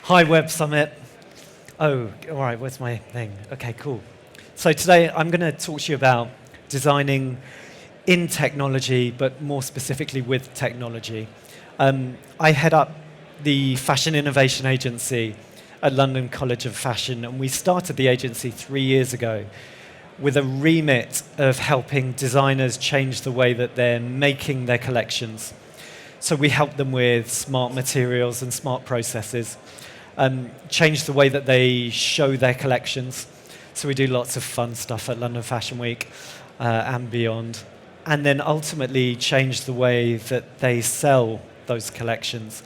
Hi, Web Summit. Oh, all right, where's my thing? Okay, cool. So today I'm going to talk to you about designing in technology, but more specifically with technology. I head up the Fashion Innovation Agency at London College of Fashion, and we started the agency 3 years ago with a remit of helping designers change the way that they're making their collections. So we help them with smart materials and smart processes, change the way that they show their collections. So we do lots of fun stuff at London Fashion Week and beyond. And then ultimately change the way that they sell those collections.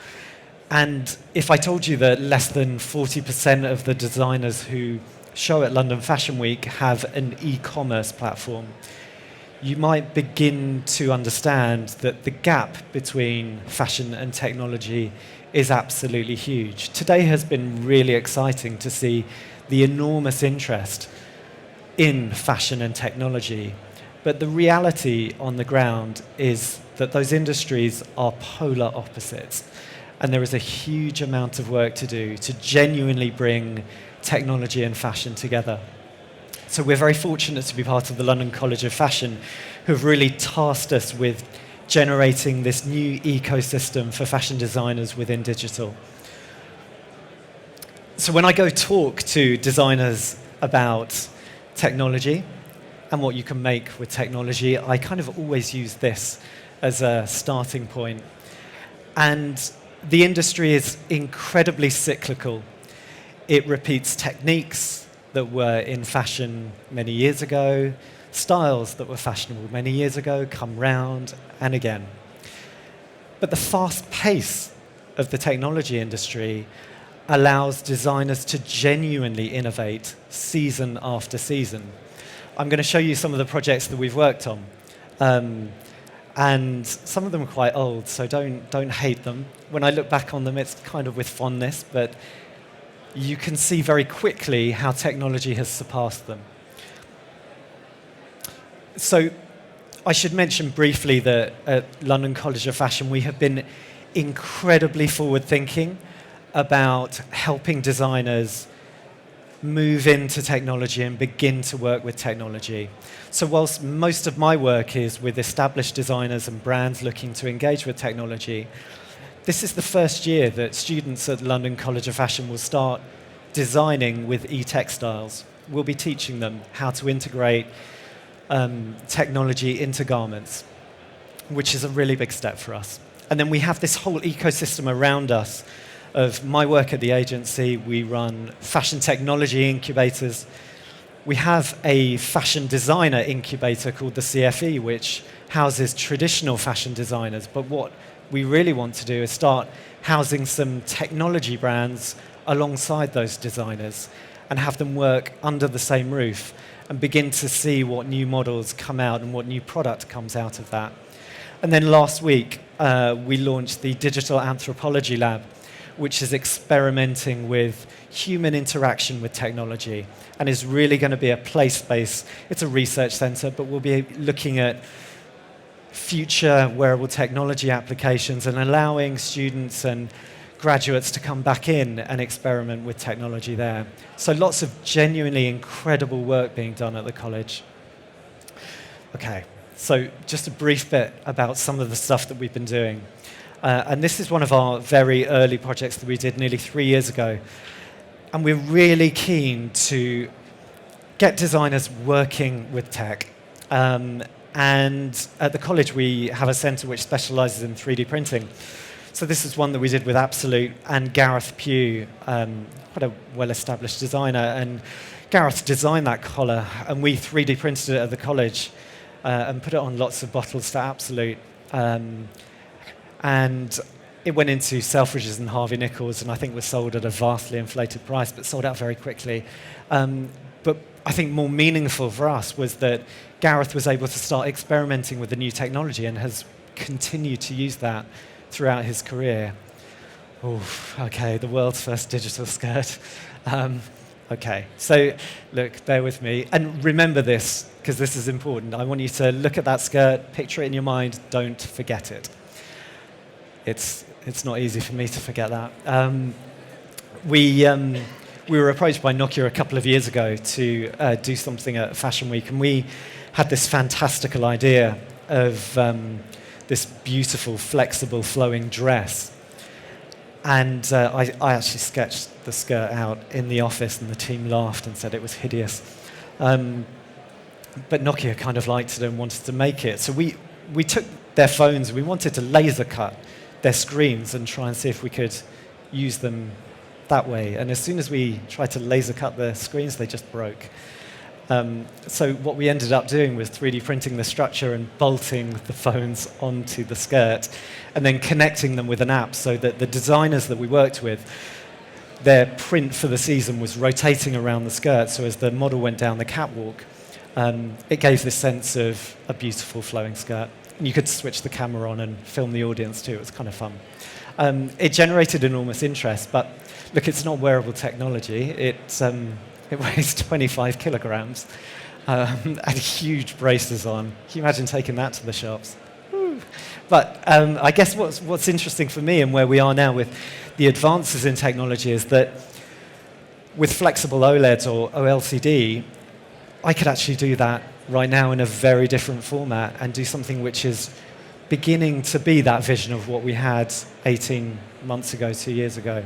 And if I told you that less than 40% of the designers who show at London Fashion Week have an e-commerce platform, you might begin to understand that the gap between fashion and technology is absolutely huge. Today has been really exciting to see the enormous interest in fashion and technology. But the reality on the ground is that those industries are polar opposites. And there is a huge amount of work to do to genuinely bring technology and fashion together. So we're very fortunate to be part of the London College of Fashion, who have really tasked us with generating this new ecosystem for fashion designers within digital. So when I go talk to designers about technology and what you can make with technology, I kind of always use this as a starting point. And the industry is incredibly cyclical. It repeats techniques that were in fashion many years ago, styles that were fashionable many years ago come round and again. But the fast pace of the technology industry allows designers to genuinely innovate season after season. I'm going to show you some of the projects that we've worked on. And some of them are quite old, so don't hate them. When I look back on them, it's kind of with fondness, but you can see very quickly how technology has surpassed them. So I should mention briefly that at London College of Fashion, we have been incredibly forward-thinking about helping designers move into technology and begin to work with technology. So whilst most of my work is with established designers and brands looking to engage with technology, this is the first year that students at London College of Fashion will start designing with e-textiles. We'll be teaching them how to integrate technology into garments, which is a really big step for us. And then we have this whole ecosystem around us of my work at the agency. We run fashion technology incubators. We have a fashion designer incubator called the CFE, which houses traditional fashion designers. But what we really want to do is start housing some technology brands alongside those designers and have them work under the same roof and begin to see what new models come out and what new product comes out of that. And then last week, we launched the Digital Anthropology Lab, which is experimenting with human interaction with technology and is really going to be a play space. It's a research center, but we'll be looking at future wearable technology applications and allowing students and graduates to come back in and experiment with technology there. So lots of genuinely incredible work being done at the college. Okay, so just a brief bit about some of the stuff that we've been doing. And this is one of our very early projects that we did nearly 3 years ago. And we're really keen to get designers working with tech. And at the college, we have a center which specializes in 3D printing. So this is one that we did with Absolute and Gareth Pugh, quite a well-established designer. And Gareth designed that collar, and we 3D printed it at the college and put it on lots of bottles for Absolute. And it went into Selfridges and Harvey Nichols, and I think was sold at a vastly inflated price, but sold out very quickly. But I think more meaningful for us was that Gareth was able to start experimenting with the new technology and has continued to use that throughout his career. Oof, okay, the world's first digital skirt. Okay, so look, bear with me. And remember this, because this is important. I want you to look at that skirt, picture it in your mind, don't forget it. It's not easy for me to forget that. we, we were approached by Nokia a couple of years ago to do something at Fashion Week, and we had this fantastical idea of this beautiful, flexible, flowing dress. And I actually sketched the skirt out in the office, and the team laughed and said it was hideous. But Nokia kind of liked it and wanted to make it. So we took their phones, we wanted to laser cut their screens and try and see if we could use them that way. And as soon as we tried to laser cut the screens, they just broke. So what we ended up doing was 3D printing the structure and bolting the phones onto the skirt and then connecting them with an app so that the designers that we worked with, their print for the season was rotating around the skirt. So as the model went down the catwalk, it gave this sense of a beautiful flowing skirt. And you could switch the camera on and film the audience too. It was kind of fun. It generated enormous interest, but look, it's not wearable technology. It weighs 25 kilograms and huge braces on. Can you imagine taking that to the shops? Woo. But I guess what's interesting for me and where we are now with the advances in technology is that with flexible OLEDs or OLCD, I could actually do that right now in a very different format and do something which is beginning to be that vision of what we had 18 months ago, 2 years ago.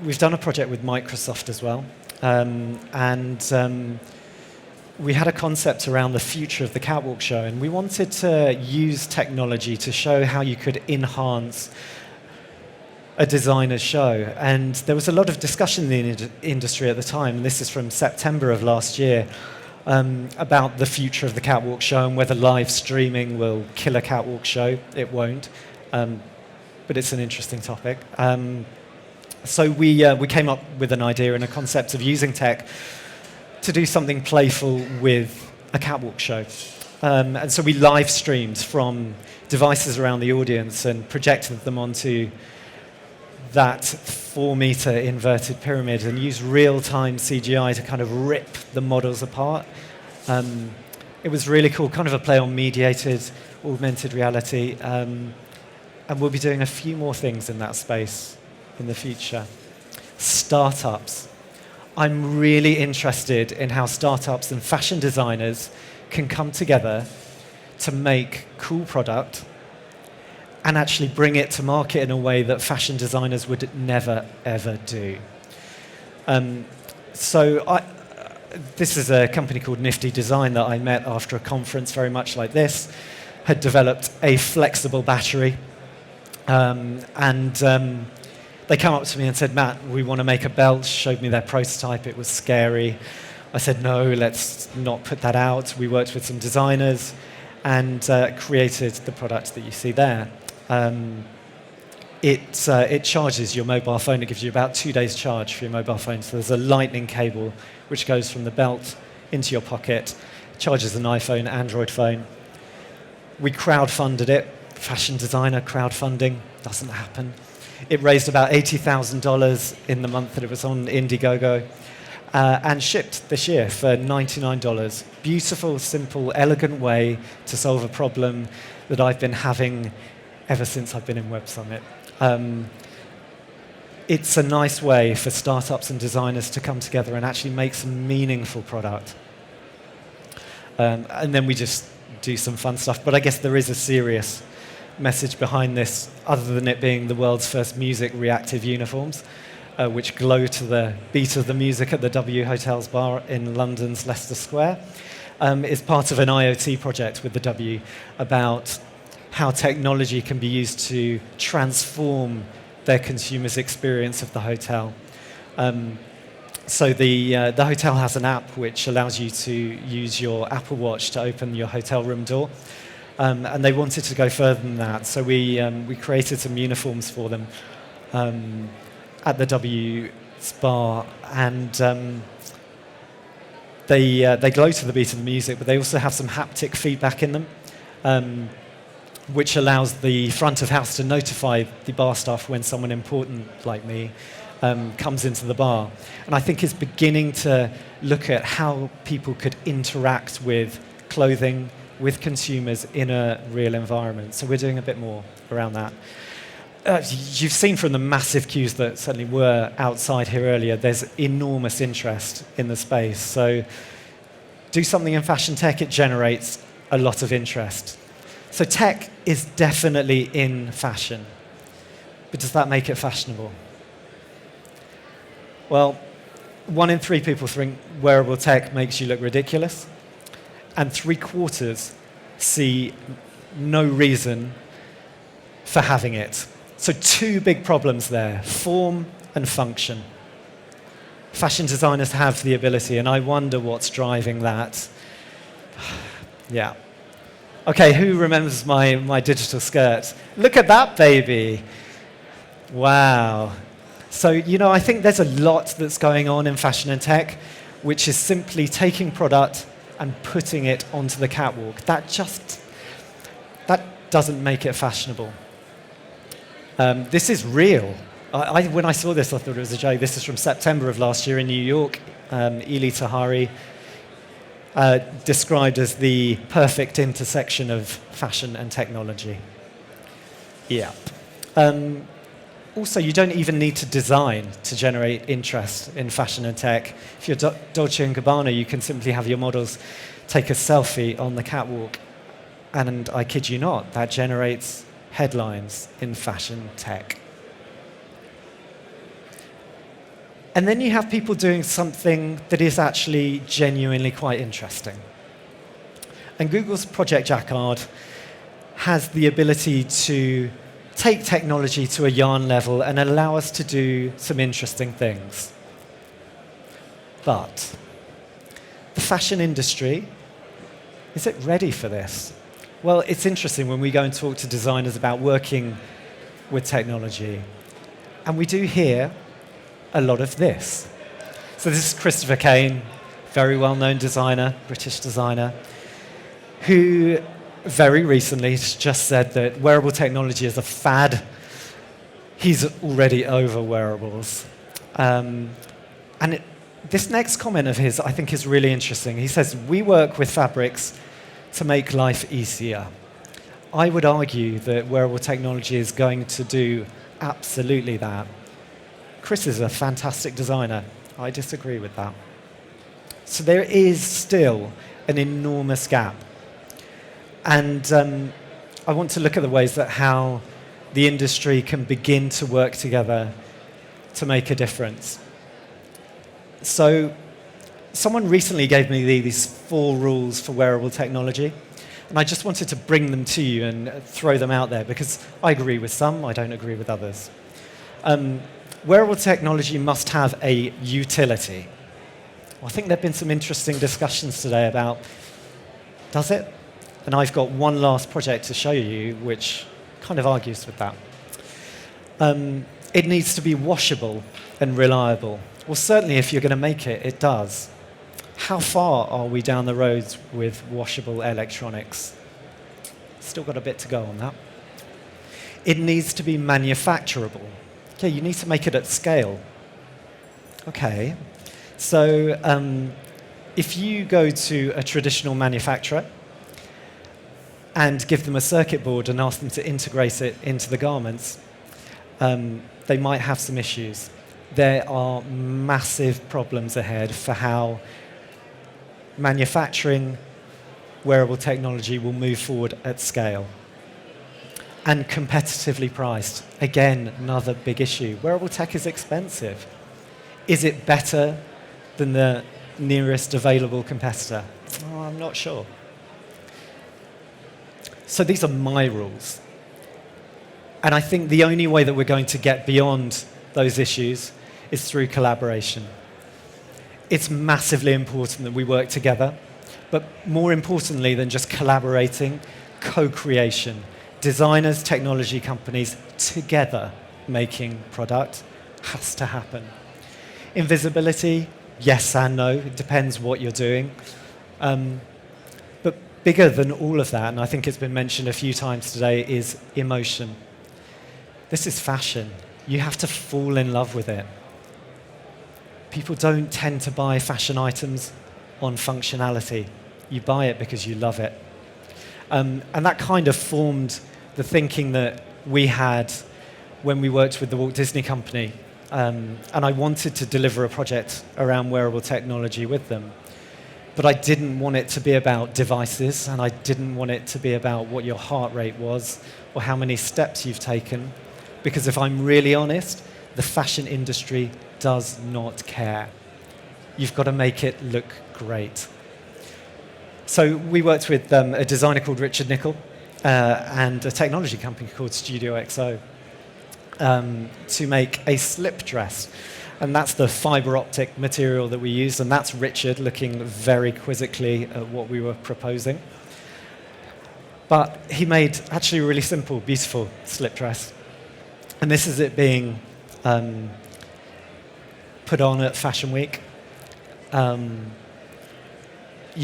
We've done a project with Microsoft as well, and we had a concept around the future of the catwalk show, and we wanted to use technology to show how you could enhance a designer's show. And there was a lot of discussion in the industry at the time, and this is from September of last year, about the future of the catwalk show and whether live streaming will kill a catwalk show. It won't, but it's an interesting topic. So we came up with an idea and a concept of using tech to do something playful with a catwalk show. And so we live streamed from devices around the audience and projected them onto that 4-meter inverted pyramid and used real-time CGI to kind of rip the models apart. It was really cool, kind of a play on mediated, augmented reality. And we'll be doing a few more things in that space in the future. Startups. I'm really interested in how startups and fashion designers can come together to make cool product and actually bring it to market in a way that fashion designers would never, ever do. This is a company called Nifty Design that I met after a conference very much like this, had developed a flexible battery, they came up to me and said, Matt, we want to make a belt, showed me their prototype, it was scary. I said, no, let's not put that out. We worked with some designers and created the product that you see there. It charges your mobile phone. It gives you about 2 days charge for your mobile phone. So there's a lightning cable which goes from the belt into your pocket, charges an iPhone, Android phone. We crowdfunded it. Fashion designer crowdfunding doesn't happen. It raised about $80,000 in the month that it was on Indiegogo and shipped this year for $99. Beautiful, simple, elegant way to solve a problem that I've been having ever since I've been in Web Summit. It's a nice way for startups and designers to come together and actually make some meaningful product. And then we just do some fun stuff. But I guess there is a serious message behind this, other than it being the world's first music reactive uniforms, which glow to the beat of the music at the W Hotels bar in London's Leicester Square, is part of an IoT project with the W about how technology can be used to transform their consumers' experience of the hotel. So the hotel has an app which allows you to use your Apple Watch to open your hotel room door. And they wanted to go further than that, so we created some uniforms for them at the W Spa, and they glow to the beat of the music, but they also have some haptic feedback in them, which allows the front of house to notify the bar staff when someone important like me comes into the bar. And I think it's beginning to look at how people could interact with clothing, with consumers in a real environment. So we're doing a bit more around that. You've seen from the massive queues that certainly were outside here earlier, there's enormous interest in the space. So do something in fashion tech, it generates a lot of interest. So tech is definitely in fashion. But does that make it fashionable? Well, 1 in 3 people think wearable tech makes you look ridiculous, and 3/4 see no reason for having it. So 2 big problems there, form and function. Fashion designers have the ability, and I wonder what's driving that. Yeah. Okay, who remembers my digital skirt? Look at that baby. Wow. So, I think there's a lot that's going on in fashion and tech, which is simply taking product and putting it onto the catwalk. That doesn't make it fashionable. This is real. When I saw this, I thought it was a joke. This is from September of last year in New York. Eli Tahari described as the perfect intersection of fashion and technology. Yeah. Also, you don't even need to design to generate interest in fashion and tech. If you're Dolce & Gabbana, you can simply have your models take a selfie on the catwalk. And I kid you not, that generates headlines in fashion tech. And then you have people doing something that is actually genuinely quite interesting. And Google's Project Jacquard has the ability to take technology to a yarn level and allow us to do some interesting things. But the fashion industry, is it ready for this? Well, it's interesting when we go and talk to designers about working with technology. And we do hear a lot of this. So this is Christopher Kane, very well-known designer, British designer, who very recently just said that wearable technology is a fad. He's already over wearables. This next comment of his, I think, is really interesting. He says, "We work with fabrics to make life easier." I would argue that wearable technology is going to do absolutely that. Chris is a fantastic designer. I disagree with that. So there is still an enormous gap. And I want to look at the ways that how the industry can begin to work together to make a difference. So someone recently gave me these 4 rules for wearable technology, and I just wanted to bring them to you and throw them out there because I agree with some, I don't agree with others. Wearable technology must have a utility. Well, I think there have been some interesting discussions today about, does it? And I've got one last project to show you which kind of argues with that. It needs to be washable and reliable. Well, certainly if you're going to make it, it does. How far are we down the road with washable electronics? Still got a bit to go on that. It needs to be manufacturable. Okay, you need to make it at scale. Okay, so if you go to a traditional manufacturer and give them a circuit board and ask them to integrate it into the garments, they might have some issues. There are massive problems ahead for how manufacturing wearable technology will move forward at scale. And competitively priced. Again, another big issue. Wearable tech is expensive. Is it better than the nearest available competitor? Oh, I'm not sure. So these are my rules. And I think the only way that we're going to get beyond those issues is through collaboration. It's massively important that we work together, but more importantly than just collaborating, co-creation. Designers, technology companies, together making product has to happen. Invisibility, yes and no. It depends what you're doing. But bigger than all of that, and I think it's been mentioned a few times today, is emotion. This is fashion. You have to fall in love with it. People don't tend to buy fashion items on functionality. You buy it because you love it. And that kind of formed the thinking that we had when we worked with the Walt Disney Company, and I wanted to deliver a project around wearable technology with them. But I didn't want it to be about devices, and I didn't want it to be about what your heart rate was or how many steps you've taken, because if I'm really honest, the fashion industry does not care. You've got to make it look great. So we worked with a designer called Richard Nicol and a technology company called Studio XO to make a slip dress. And that's the fiber optic material that we used, and that's Richard looking very quizzically at what we were proposing. But he made actually a really simple, beautiful slip dress. And this is it being put on at Fashion Week. You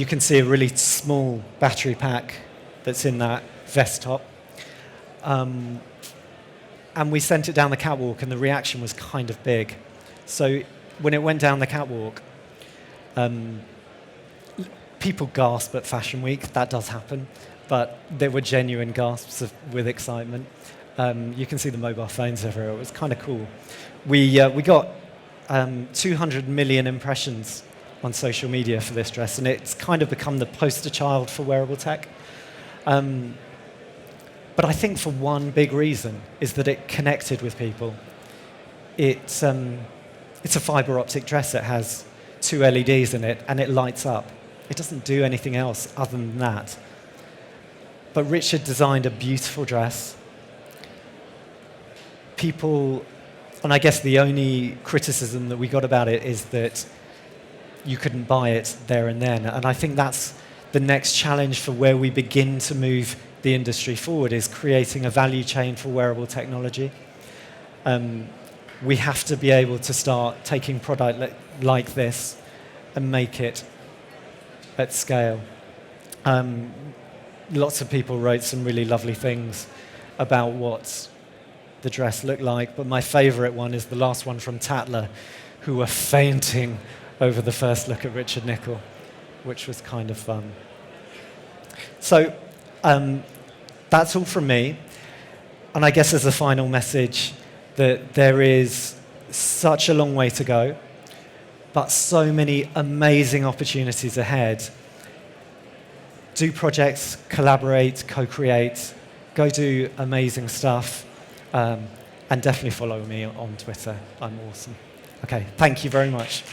can see a really small battery pack that's in that vest top. And we sent it down the catwalk, and the reaction was kind of big. So when it went down the catwalk, people gasp at Fashion Week. That does happen. But there were genuine gasps with excitement. You can see the mobile phones everywhere. It was kind of cool. We got 200 million impressions on social media for this dress, and it's kind of become the poster child for wearable tech. But I think for one big reason is that it connected with people. It's a fiber optic dress. It has 2 LEDs in it, and it lights up. It doesn't do anything else other than that. But Richard designed a beautiful dress. People, and I guess the only criticism that we got about it is that you couldn't buy it there and then. And I think that's the next challenge for where we begin to move the industry forward, is creating a value chain for wearable technology. We have to be able to start taking product like this and make it at scale. Lots of people wrote some really lovely things about what the dress looked like, but my favorite one is the last one from Tatler, who were fainting over the first look at Richard Nicol, which was kind of fun. So that's all from me. And I guess as a final message, that there is such a long way to go, but so many amazing opportunities ahead. Do projects, collaborate, co-create, go do amazing stuff, and definitely follow me on Twitter. I'm awesome. Okay, thank you very much.